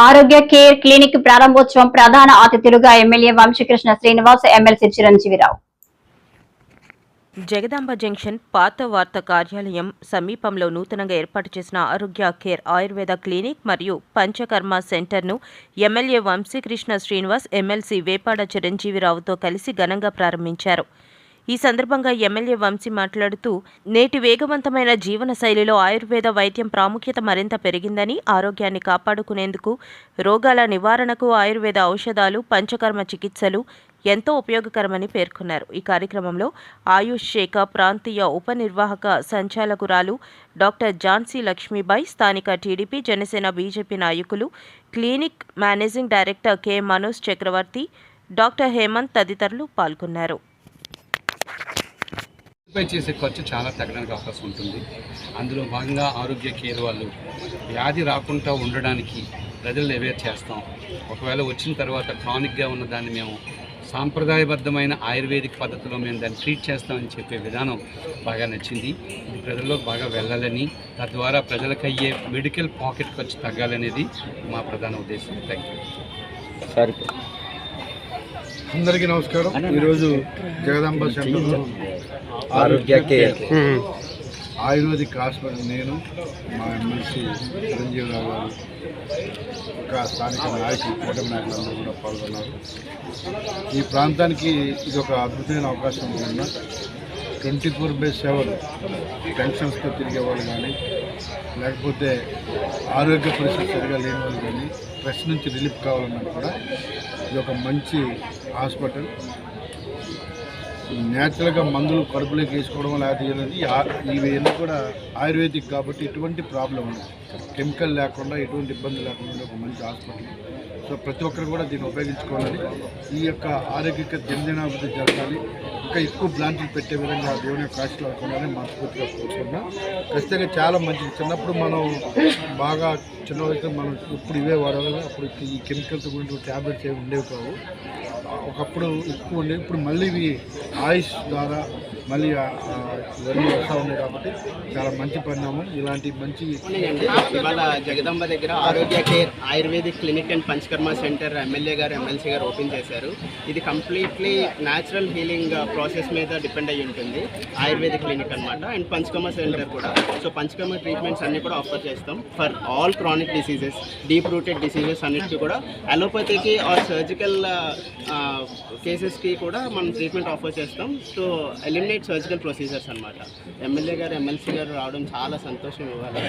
ఆరోగ్య care clinic ప్రారంభోత్సవం ప్రధాన అతిథులుగా MLA Vamsi Krishna Srinivas, MLC Chiranjeevi Rao. Jagadamba junction పాత వార్తా కార్యాలయం సమీపంలో నూతనంగా ఏర్పాటు చేసిన ఆరోగ్య కేర్ ఆయుర్వేద క్లినిక్ మరియు పంచకర్మ సెంటర్ను ఎమ్మెల్యే వంశీకృష్ణ శ్రీనివాస్, ఎమ్మెల్సీ వేపాడ చిరంజీవిరావుతో కలిసి ఘనంగా ప్రారంభించారు. ఈ సందర్భంగా ఎమ్మెల్యే వంశీ మాట్లాడుతూ, నేటి వేగవంతమైన జీవన శైలిలో ఆయుర్వేద వైద్యం ప్రాముఖ్యత మరింత పెరిగిందని, ఆరోగ్యాన్ని కాపాడుకునేందుకు, రోగాల నివారణకు ఆయుర్వేద ఔషధాలు, పంచకర్మ చికిత్సలు ఎంతో ఉపయోగకరమని పేర్కొన్నారు. ఈ కార్యక్రమంలో ఆయుష్ శాఖ ప్రాంతీయ ఉపనిర్వాహక సంచాలకురాలు డాక్టర్ ఝాన్సీ లక్ష్మీబాయి, స్థానిక టీడీపీ, జనసేన, బీజేపీ నాయకులు, clinic managing director K Manoj Chakravarthi, doctor Hemanth తదితరులు పాల్గొన్నారు. చేసే ఖర్చు చాలా తగ్గడానికి అవకాశం ఉంటుంది. అందులో భాగంగా ఆరోగ్య కేర్ వాళ్ళు వ్యాధి రాకుండా ఉండడానికి ప్రజలు అవేర్ చేస్తాం. ఒకవేళ వచ్చిన తర్వాత క్రానిక్గా ఉన్న దాన్ని మేము సాంప్రదాయబద్ధమైన ఆయుర్వేదిక్ పద్ధతిలో మేము దాన్ని ట్రీట్ చేస్తామని చెప్పే విధానం బాగా నచ్చింది. ఇది ప్రజల్లోకి బాగా వెళ్ళాలని, తద్వారా ప్రజలకు అయ్యే మెడికల్ పాకెట్ ఖర్చు తగ్గాలనేది మా ప్రధాన ఉద్దేశం. Thank you. సరే, అందరికీ నమస్కారం. ఈరోజు జగదాంబ సెంటర్లో ఆరోగ్య కేర్ ఆయుర్వేదిక్ హాస్పిటల్ నేను, మా ఎమ్మెల్సీ చిరంజీవిరావు గారు, ఇంకా స్థానిక నాయకులు, కూటమి నాయకులందరూ కూడా పాల్గొన్నారు. ఈ ప్రాంతానికి ఇది ఒక అద్భుతమైన అవకాశం ఉన్న 24/7 పెన్షన్స్తో తిరిగేవాళ్ళు కానీ, లేకపోతే ఆరోగ్య పరిస్థితి సరిగా లేని వాళ్ళు కానీ, స్ట్రెస్ నుంచి రిలీఫ్ కావాలన్నా కూడా ఇది ఒక మంచి హాస్పిటల్. న్యాచురల్గా మందులు కడుపులోకి వేసుకోవడం లేకపోతే ఇవన్నీ కూడా ఆయుర్వేదిక్ కాబట్టి ఎటువంటి ప్రాబ్లం ఉండదు, కెమికల్ లేకుండా ఎటువంటి ఇబ్బంది లేకుండా ఒక మంచి హాస్పిటల్. సో ప్రతి ఒక్కరు కూడా దీన్ని ఉపయోగించుకోవాలి. ఈ యొక్క ఆరోగ్య దినదినాభివృద్ధి జరగాలి, ఇంకా ఎక్కువ బ్రాంచ్లు పెట్టే విధంగా దేవుని యొక్క ఆశలు అనుకున్నారని మనస్ఫూర్తిగా కోరుకున్నాం. ఖచ్చితంగా చాలా మంచిది. చిన్నప్పుడు మనం బాగా చిన్న వయసులో మనం ఇప్పుడు ఇవే వాడాలి. అప్పుడు ఈ కెమికల్స్ గురించి ట్యాబ్లెట్స్ ఏమి ఉండేవి కావు, ఒకప్పుడు ఎక్కువ ఉండేవి. ఇప్పుడు మళ్ళీ ఇవి ఆయుష్ ద్వారా మళ్ళీ ఇవన్నీ వస్తూ ఉన్నాయి కాబట్టి చాలా మంచి పరిణామం. ఇలాంటి మంచి ఇవాళ జగదాంబ దగ్గర ఆరోగ్య care ayurvedic clinic and panchakarma centre MLA గారు, ఎమ్మెల్సీ గారు ఓపెన్ చేశారు. ఇది కంప్లీట్లీ న్యాచురల్ హీలింగ్ ప్రాసెస్ మీద డిపెండ్ అయ్యి ఉంటుంది ఆయుర్వేదిక్ క్లినిక్ అనమాట. అండ్ పంచకర్మ సెంటర్ కూడా. సో పంచకర్మ ట్రీట్మెంట్స్ అన్ని కూడా ఆఫర్ చేస్తాం for all chronic diseases, deep rooted diseases అన్నిటికీ కూడా. అలోపతికి ఆర్ సర్జికల్ కేసెస్కి కూడా మనం ట్రీట్మెంట్ ఆఫర్ చేస్తాం. సో ఎలిమినేట్ సర్జికల్ ప్రొసీజర్స్ అనమాట. ఎమ్మెల్యే గారు, ఎమ్మెల్సీ గారు రావడం చాలా సంతోషం ఇవ్వాలి.